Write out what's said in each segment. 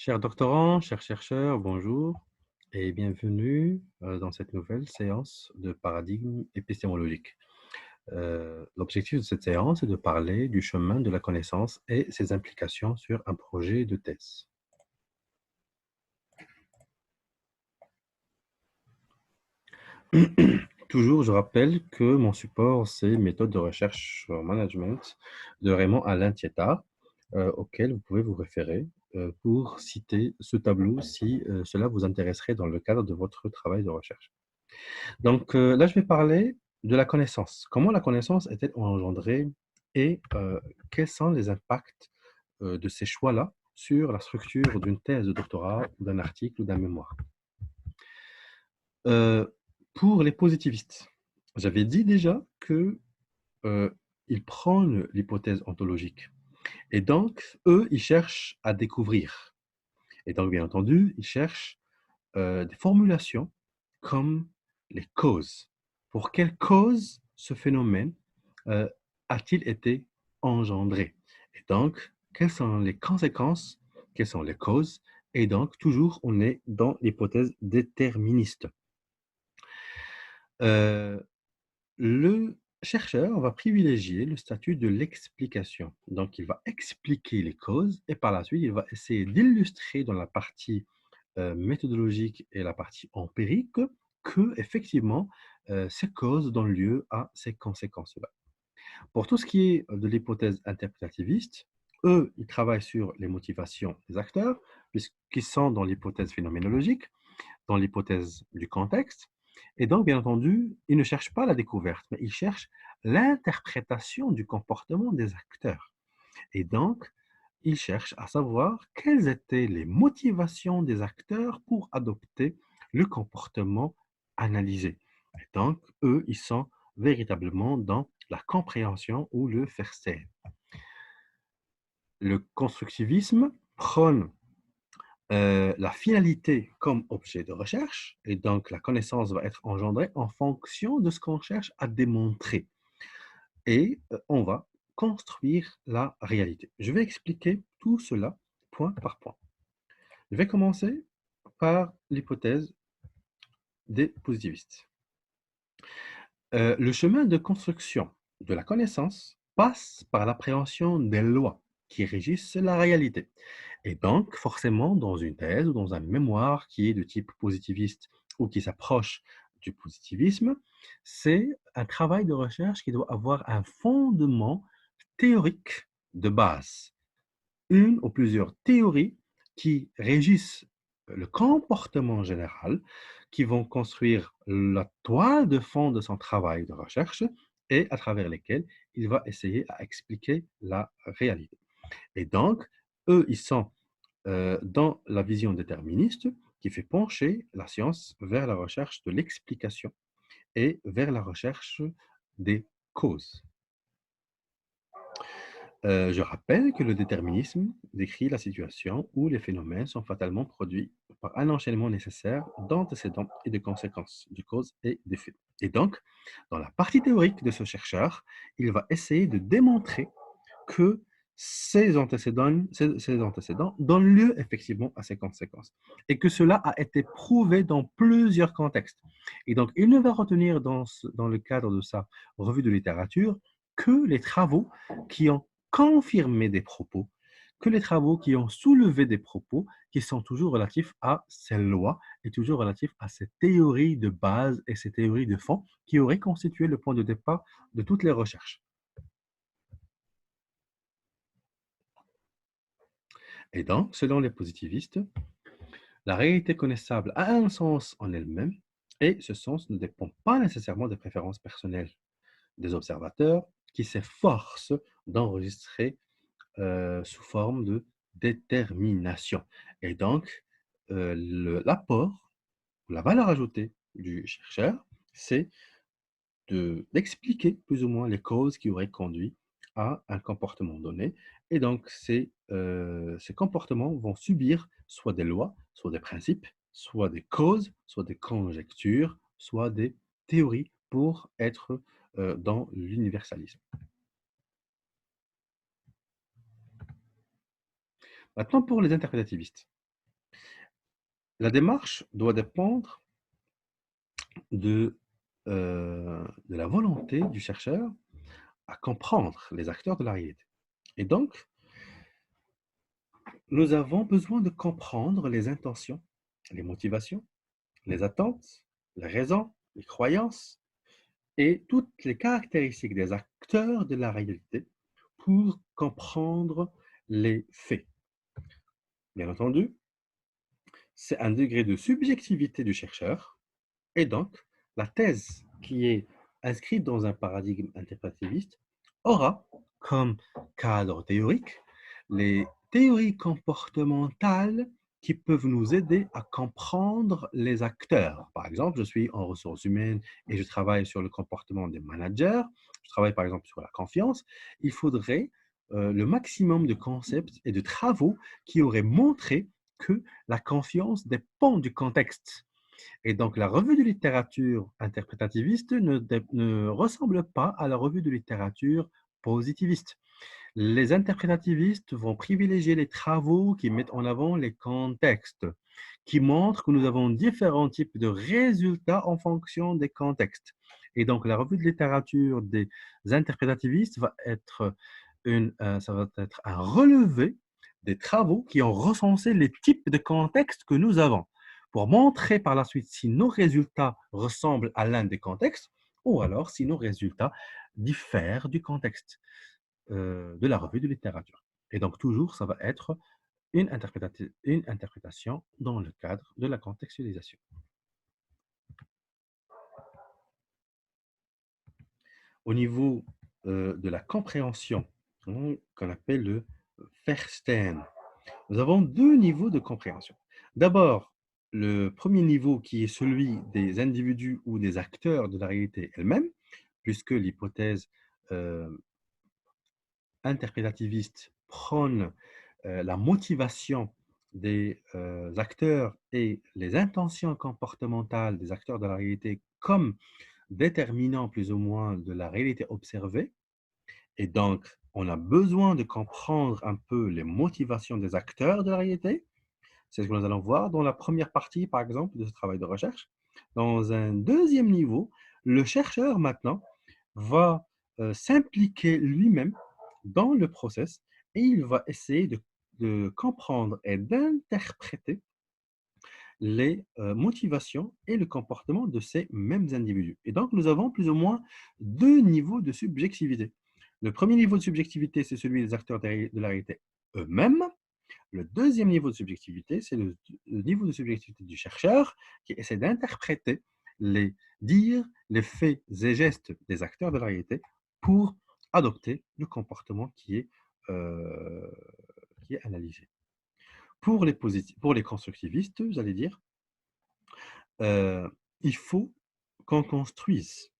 Chers doctorants, chers chercheurs, bonjour et bienvenue dans cette nouvelle séance de paradigme épistémologique. L'objectif de cette séance est de parler du chemin de la connaissance et ses implications sur un projet de thèse. Toujours, je rappelle que mon support, c'est Méthode de recherche en management de Raymond Alain Thiétard, auquel vous pouvez vous référer pour citer ce tableau si cela vous intéresserait dans le cadre de votre travail de recherche. Donc là, je vais parler de la connaissance. Comment la connaissance est-elle engendrée et quels sont les impacts de ces choix-là sur la structure d'une thèse de doctorat, d'un article ou d'un mémoire. Euh, pour les positivistes, j'avais dit déjà que ils prônent l'hypothèse ontologique. Et donc, eux, ils cherchent à découvrir. Et donc, bien entendu, ils cherchent des formulations comme les causes. Pour quelle cause ce phénomène euh, a-t-il été engendré? Et donc, quelles sont les conséquences? Quelles sont les causes? Et donc, toujours, on est dans l'hypothèse déterministe. Euh, le chercheur va privilégier le statut de l'explication. Donc, il va expliquer les causes et par la suite, il va essayer d'illustrer dans la partie méthodologique et la partie empirique que, effectivement, ces causes donnent lieu à ces conséquences-là. Pour tout ce qui est de l'hypothèse interprétativiste, eux, ils travaillent sur les motivations des acteurs, puisqu'ils sont dans l'hypothèse phénoménologique, dans l'hypothèse du contexte. Et donc, bien entendu, ils ne cherchent pas la découverte, mais ils cherchent l'interprétation du comportement des acteurs. Et donc, ils cherchent à savoir quelles étaient les motivations des acteurs pour adopter le comportement analysé. Et donc, eux, ils sont véritablement dans la compréhension ou le faire-faire. Le constructivisme prône la finalité comme objet de recherche, et donc la connaissance va être engendrée en fonction de ce qu'on cherche à démontrer. Et on va construire la réalité. Je vais expliquer tout cela point par point. Je vais commencer par l'hypothèse des positivistes. Le chemin de construction de la connaissance passe par l'appréhension des lois qui régissent la réalité. Et donc, forcément, dans une thèse ou dans un mémoire qui est de type positiviste ou qui s'approche du positivisme, c'est un travail de recherche qui doit avoir un fondement théorique de base, une ou plusieurs théories qui régissent le comportement général, qui vont construire la toile de fond de son travail de recherche et à travers lesquelles il va essayer à expliquer la réalité. Et donc, eux, ils sont dans la vision déterministe qui fait pencher la science vers la recherche de l'explication et vers la recherche des causes. Je rappelle que le déterminisme décrit la situation où les phénomènes sont fatalement produits par un enchaînement nécessaire d'antécédents et de conséquences, de causes et d'effets. Et donc, dans la partie théorique de ce chercheur, il va essayer de démontrer que ces antécédents donnent lieu effectivement à ces conséquences et que cela a été prouvé dans plusieurs contextes. Et donc, il ne va retenir dans le cadre de sa revue de littérature que les travaux qui ont confirmé des propos, que les travaux qui ont soulevé des propos qui sont toujours relatifs à ces lois et toujours relatifs à ces théories de base et ces théories de fond qui auraient constitué le point de départ de toutes les recherches. Et donc, selon les positivistes, la réalité connaissable a un sens en elle-même et ce sens ne dépend pas nécessairement des préférences personnelles des observateurs qui s'efforcent d'enregistrer sous forme de détermination. Et donc, l'apport, la valeur ajoutée du chercheur, c'est d'expliquer plus ou moins les causes qui auraient conduit à un comportement donné. Et donc, ces comportements vont subir soit des lois, soit des principes, soit des causes, soit des conjectures, soit des théories pour être dans l'universalisme. Maintenant, pour les interprétativistes. La démarche doit dépendre de, de la volonté du chercheur à comprendre les acteurs de la réalité. Et donc, nous avons besoin de comprendre les intentions, les motivations, les attentes, les raisons, les croyances et toutes les caractéristiques des acteurs de la réalité pour comprendre les faits. Bien entendu, c'est un degré de subjectivité du chercheur et donc la thèse qui est inscrite dans un paradigme interprétativiste aura comme cadre théorique les théories comportementales qui peuvent nous aider à comprendre les acteurs. Par exemple, je suis en ressources humaines et je travaille sur le comportement des managers, je travaille par exemple sur la confiance. Il faudrait le maximum de concepts et de travaux qui auraient montré que la confiance dépend du contexte. Et donc, la revue de littérature interprétativiste ne ressemble pas à la revue de littérature positiviste. Les interprétativistes vont privilégier les travaux qui mettent en avant les contextes, qui montrent que nous avons différents types de résultats en fonction des contextes. Et donc, la revue de littérature des interprétativistes ça va être un relevé des travaux qui ont recensé les types de contextes que nous avons, pour montrer par la suite si nos résultats ressemblent à l'un des contextes ou alors si nos résultats diffèrent du contexte de la revue de littérature. Et donc, toujours, ça va être une interprétation dans le cadre de la contextualisation. Au niveau de la compréhension, qu'on appelle le Verstehen, nous avons deux niveaux de compréhension. D'abord, le premier niveau qui est celui des individus ou des acteurs de la réalité elle-même, puisque l'hypothèse euh, interprétativiste prône la motivation des acteurs et les intentions comportementales des acteurs de la réalité comme déterminant plus ou moins de la réalité observée. Et donc, on a besoin de comprendre un peu les motivations des acteurs de la réalité. C'est ce que nous allons voir dans la première partie, par exemple, de ce travail de recherche. Dans un deuxième niveau, le chercheur maintenant va s'impliquer lui-même dans le process et il va essayer de comprendre et d'interpréter les motivations et le comportement de ces mêmes individus. Et donc, nous avons plus ou moins deux niveaux de subjectivité. Le premier niveau de subjectivité, c'est celui des acteurs de la réalité eux-mêmes. Le deuxième niveau de subjectivité, c'est le niveau de subjectivité du chercheur qui essaie d'interpréter les dires, les faits et gestes des acteurs de la réalité pour adopter le comportement euh, qui est analysé. Pour les constructivistes, vous allez dire, euh, il faut qu'on construise.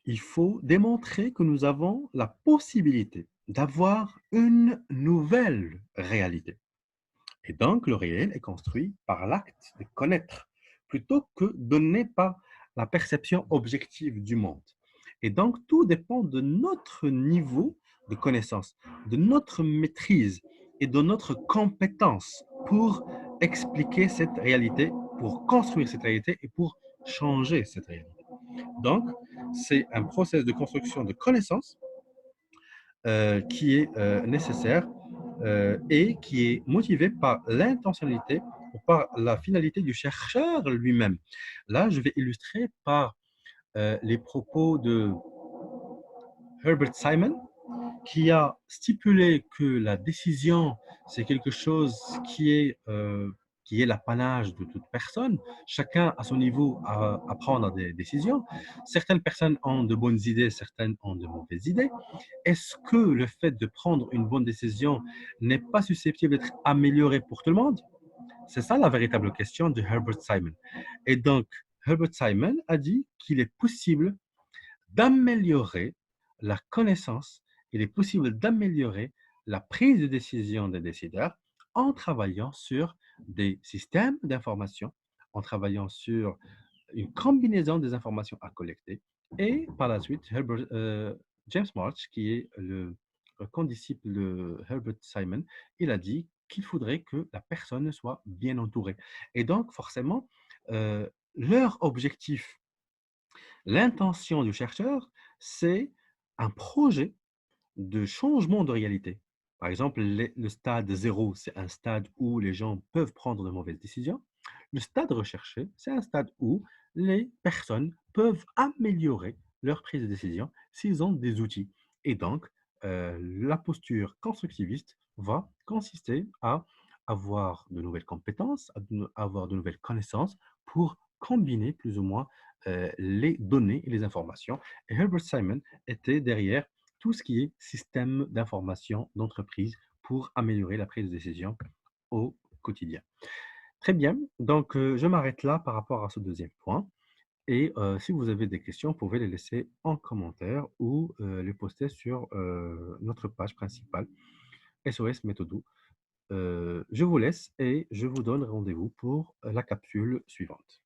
Il faut démontrer que nous avons la possibilité d'avoir une nouvelle réalité. Et donc, le réel est construit par l'acte de connaître, plutôt que donné par la perception objective du monde. Et donc, tout dépend de notre niveau de connaissance, de notre maîtrise et de notre compétence pour expliquer cette réalité, pour construire cette réalité et pour changer cette réalité. Donc, c'est un processus de construction de connaissances qui est nécessaire et qui est motivé par l'intentionnalité ou par la finalité du chercheur lui-même. Là, je vais illustrer par les propos de Herbert Simon, qui a stipulé que la décision, c'est quelque chose qui est l'apanage de toute personne. Chacun, à son niveau, à prendre des décisions. Certaines personnes ont de bonnes idées, certaines ont de mauvaises idées. Est-ce que le fait de prendre une bonne décision n'est pas susceptible d'être amélioré pour tout le monde? C'est ça la véritable question de Herbert Simon. Et donc, Herbert Simon a dit qu'il est possible d'améliorer la connaissance, il est possible d'améliorer la prise de décision des décideurs en travaillant sur des systèmes d'information, en travaillant sur une combinaison des informations à collecter. Et par la suite, James March, qui est le condisciple de Herbert Simon, il a dit qu'il faudrait que la personne soit bien entourée. Et donc, forcément, leur objectif, l'intention du chercheur, c'est un projet de changement de réalité. Par exemple, le stade zéro, c'est un stade où les gens peuvent prendre de mauvaises décisions. Le stade recherché, c'est un stade où les personnes peuvent améliorer leur prise de décision s'ils ont des outils. Et donc, la posture constructiviste va consister à avoir de nouvelles compétences, avoir de nouvelles connaissances pour combiner plus ou moins les données et les informations. Et Herbert Simon était derrière tout ce qui est système d'information d'entreprise pour améliorer la prise de décision au quotidien. Très bien, donc je m'arrête là par rapport à ce deuxième point. Et si vous avez des questions, vous pouvez les laisser en commentaire ou les poster sur notre page principale SOS Méthodou. Je vous laisse et je vous donne rendez-vous pour la capsule suivante.